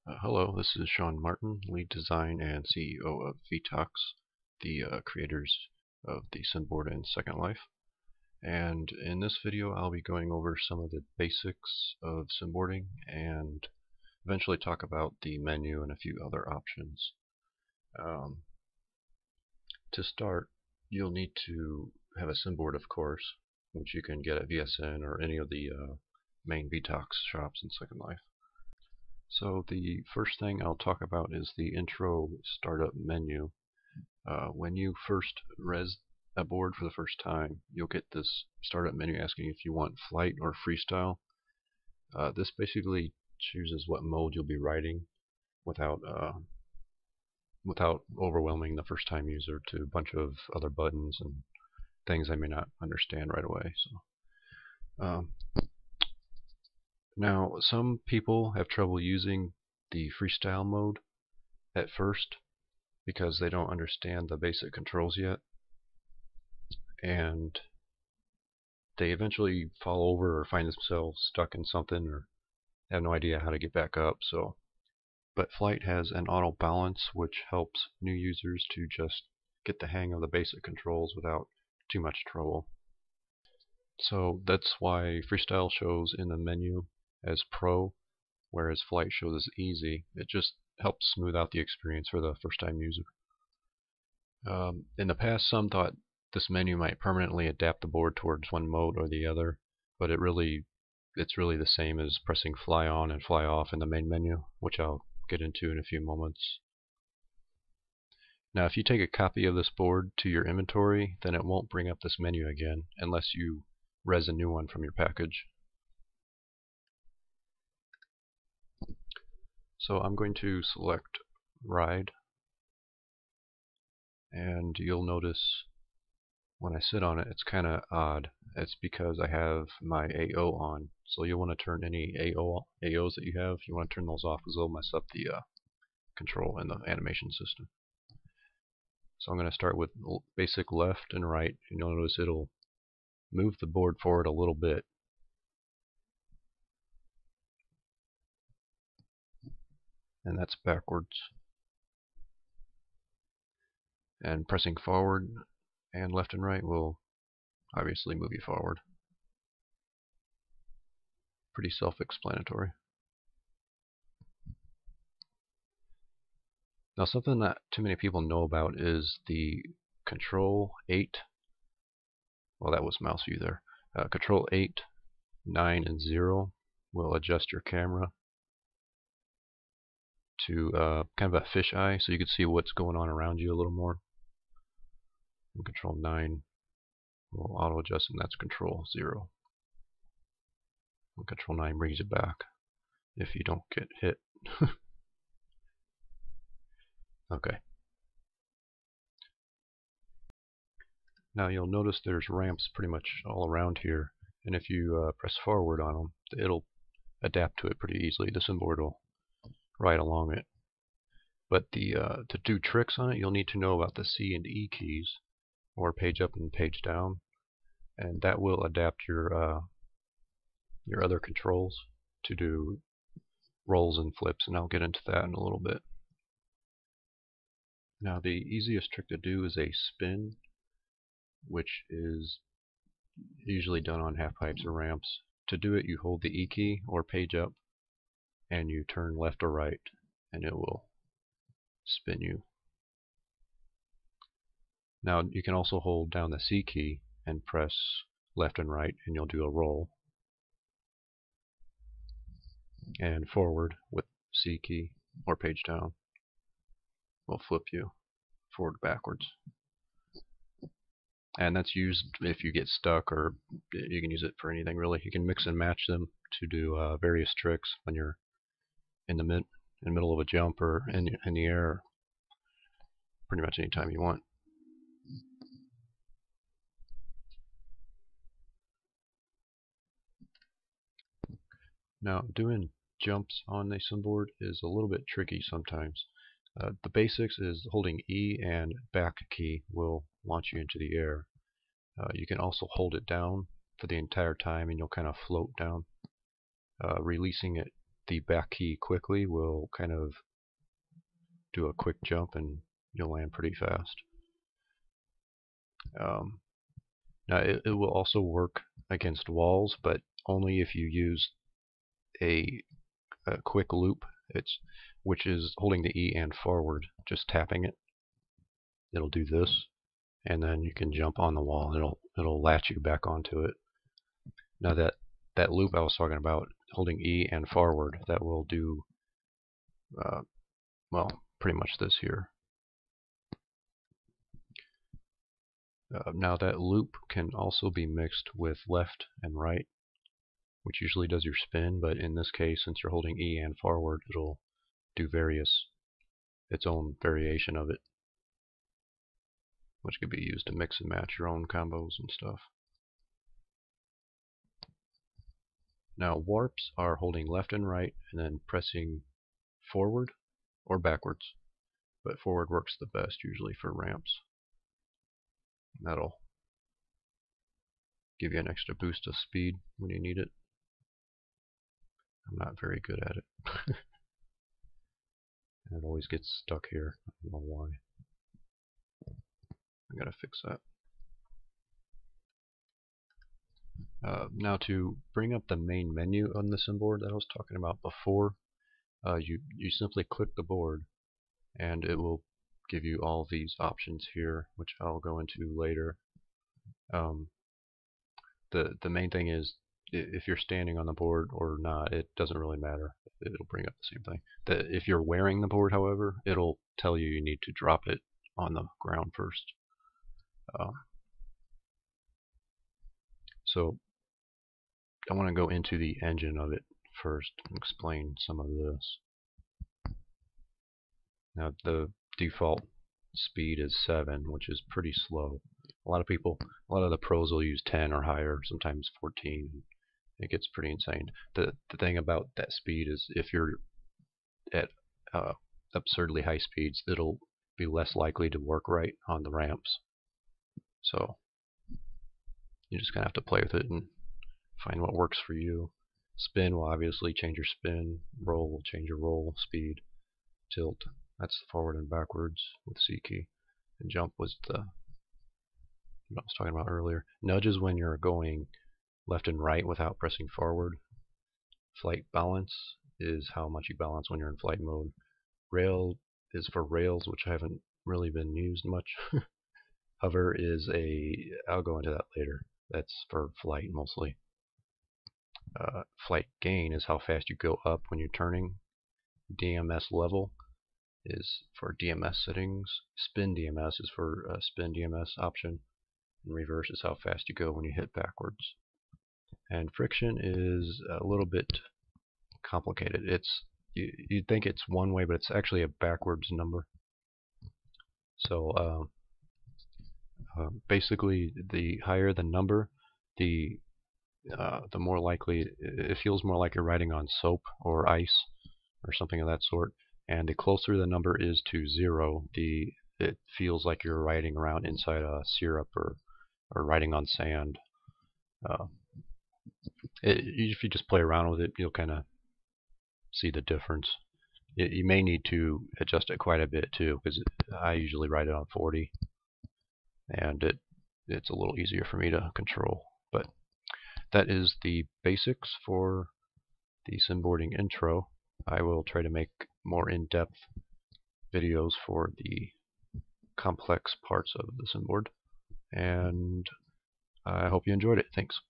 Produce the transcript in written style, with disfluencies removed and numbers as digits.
Hello, this is Sean Martin, lead design and CEO of Vetox, the creators of the Simboard and Second Life. And in this video I'll be going over some of the basics of simboarding and eventually talk about the menu and a few other options. To start, you'll need to have a simboard, of course, which you can get at VSN or any of the main Vetox shops in Second Life. So the first thing I'll talk about is the intro startup menu. When you first res a board for the first time, you'll get this startup menu asking if you want flight or freestyle. This basically chooses what mode you'll be riding without overwhelming the first time user to a bunch of other buttons and things they may not understand right away. Now, some people have trouble using the freestyle mode at first because they don't understand the basic controls yet, and they eventually fall over or find themselves stuck in something or have no idea how to get back up. But flight has an auto balance which helps new users to just get the hang of the basic controls without too much trouble. So that's why freestyle shows in the menu as pro, whereas flight shows as easy. It just helps smooth out the experience for the first time user. In the past, some thought this menu might permanently adapt the board towards one mode or the other, but it's really the same as pressing fly on and fly off in the main menu, which I'll get into in a few moments. Now, if you take a copy of this board to your inventory, then it won't bring up this menu again unless you res a new one from your package. So I'm going to select ride, and you'll notice when I sit on it, it's kind of odd. It's because I have my AO on, so you'll want to turn any AOs that you have, you want to turn those off because they'll mess up the control and the animation system. So I'm going to start with basic left and right, and you'll notice it'll move the board forward a little bit. And that's backwards. And pressing forward and left and right will obviously move you forward. Pretty self-explanatory. Now, something that too many people know about is the Control 8. Well, that was mouse view there. Control 8, 9, and 0 will adjust your camera to kind of a fisheye, so you can see what's going on around you a little more. And Control 9 will auto adjust, and that's Control 0. And Control 9 brings you back if you don't get hit. Okay. Now you'll notice there's ramps pretty much all around here, and if you press forward on them, it'll adapt to it pretty easily. The Simboard will ride along it. But to do tricks on it, you'll need to know about the C and E keys, or page up and page down, and that will adapt your other controls to do rolls and flips, and I'll get into that in a little bit. Now, the easiest trick to do is a spin, which is usually done on half pipes or ramps. To do it, you hold the E key or page up, and you turn left or right, and it will spin you. Now, you can also hold down the C key and press left and right, and you'll do a roll. And forward with C key or page down will flip you forward backwards. And that's used if you get stuck, or you can use it for anything really. You can mix and match them to do various tricks when you're in the middle of a jump or in the air, pretty much any time you want. Now, doing jumps on the Simboard is a little bit tricky sometimes. The basics is holding E and back key will launch you into the air. You can also hold it down for the entire time and you'll kind of float down. Releasing it the back key quickly will kind of do a quick jump and you'll land pretty fast. Now it will also work against walls, but only if you use a quick loop, which is holding the E and forward, just tapping it. It'll do this, and then you can jump on the wall. It'll latch you back onto it. Now that loop I was talking about, holding E and forward, that will do well, pretty much this here. Now that loop can also be mixed with left and right, which usually does your spin, but in this case, since you're holding E and forward, it'll do its own variation of it, which could be used to mix and match your own combos and stuff. Now warps are holding left and right and then pressing forward or backwards, but forward works the best usually for ramps. That'll give you an extra boost of speed when you need it. I'm not very good at it. And it always gets stuck here. I don't know why. I gotta fix that. Now to bring up the main menu on the Simboard that I was talking about before, you simply click the board and it will give you all these options here, which I'll go into later. The main thing is, if you're standing on the board or not, it doesn't really matter. It'll bring up the same thing. If you're wearing the board, however, it'll tell you need to drop it on the ground first. So I want to go into the engine of it first and explain some of this. Now the default speed is 7, which is pretty slow. A lot of the pros will use 10 or higher, sometimes 14. It gets pretty insane. The thing about that speed is if you're at absurdly high speeds, it'll be less likely to work right on the ramps. So you just kind of have to play with it and find what works for you. Spin will obviously change your spin. Roll will change your roll speed. Tilt, that's the forward and backwards with C key. And jump was what I was talking about earlier. Nudge is when you're going left and right without pressing forward. Flight balance is how much you balance when you're in flight mode. Rail is for rails, which haven't really been used much. Hover is I'll go into that later. That's for flight mostly. Flight gain is how fast you go up when you're turning. DMS level is for DMS settings. Spin DMS is for spin DMS option. And reverse is how fast you go when you hit backwards. And friction is a little bit complicated. You'd think it's one way, but it's actually a backwards number. So basically, the higher the number, the more likely it feels more like you're riding on soap or ice or something of that sort. And the closer the number is to 0, it feels like you're riding around inside a syrup or riding on sand. If you just play around with it, you'll kind of see the difference. You may need to adjust it quite a bit too, because I usually ride it on 40, and it's a little easier for me to control. But that is the basics for the Simboarding Intro. I will try to make more in-depth videos for the complex parts of the Simboard, and I hope you enjoyed it. Thanks.